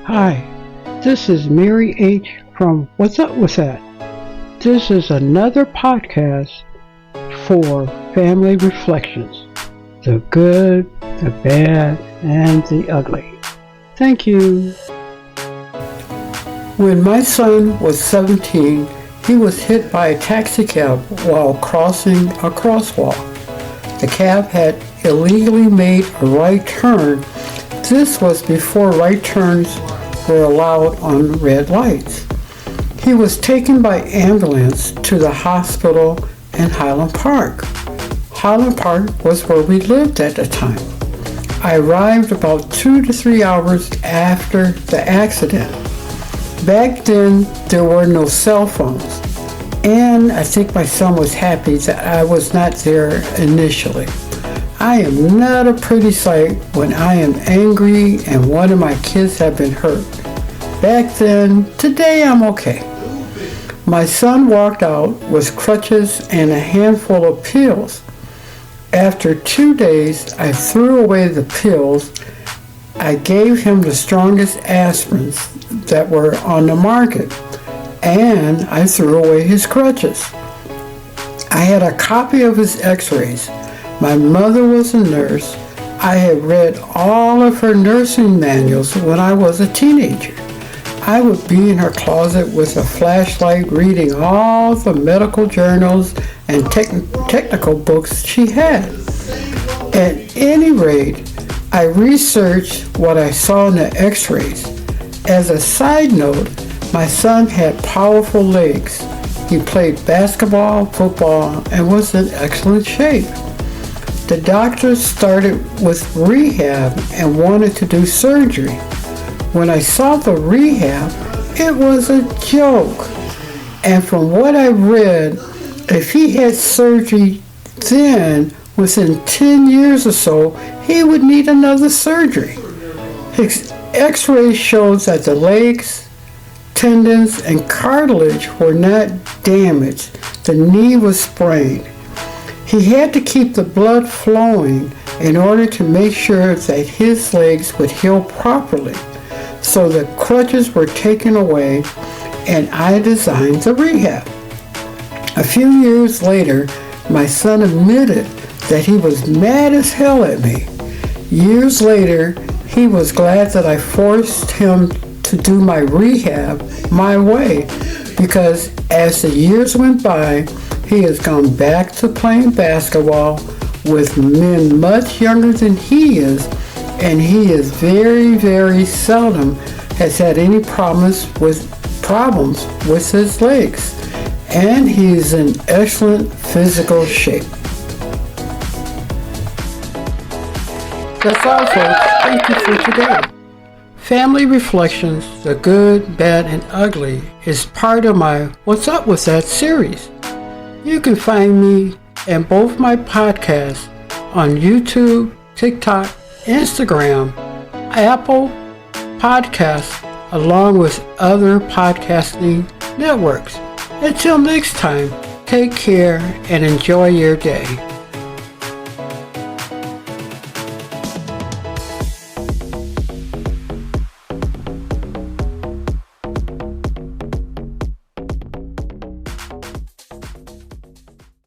Hi, this is Mary H. from What's Up With That? This is another podcast for family reflections. The good, the bad, and the ugly. Thank you. When my son was 17, he was hit by a taxi cab while crossing a crosswalk. The cab had illegally made a right turn. This was before right turns were allowed on red lights. He was taken by ambulance to the hospital in Highland Park. Highland Park was where we lived at the time. I arrived about 2 to 3 hours after the accident. Back then, there were no cell phones, and I think my son was happy that I was not there initially. I am not a pretty sight when I am angry and one of my kids have been hurt. Back then, today I'm okay. My son walked out with crutches and a handful of pills. After 2 days, I threw away the pills. I gave him the strongest aspirins that were on the market, and I threw away his crutches. I had a copy of his x-rays. My mother was a nurse. I had read all of her nursing manuals when I was a teenager. I would be in her closet with a flashlight reading all the medical journals and technical books she had. At any rate, I researched what I saw in the x-rays. As a side note, my son had powerful legs. He played basketball, football, and was in excellent shape. The doctors started with rehab and wanted to do surgery. When I saw the rehab, it was a joke. And from what I read, if he had surgery then, within 10 years or so, he would need another surgery. His x-rays showed that the legs, tendons, and cartilage were not damaged. The knee was sprained. He had to keep the blood flowing in order to make sure that his legs would heal properly. So the crutches were taken away and I designed the rehab. A few years later, my son admitted that he was mad as hell at me. Years later, he was glad that I forced him to do my rehab my way, because as the years went by, he has gone back to playing basketball with men much younger than he is, and he is very, very seldom has had any problems with his legs, and he is in excellent physical shape. That's all, folks. Thank you for today. Family Reflections, the Good, Bad, and Ugly is part of my What's Up With That series. You can find me and both my podcasts on YouTube, TikTok, Instagram, Apple Podcasts, along with other podcasting networks. Until next time, take care and enjoy your day.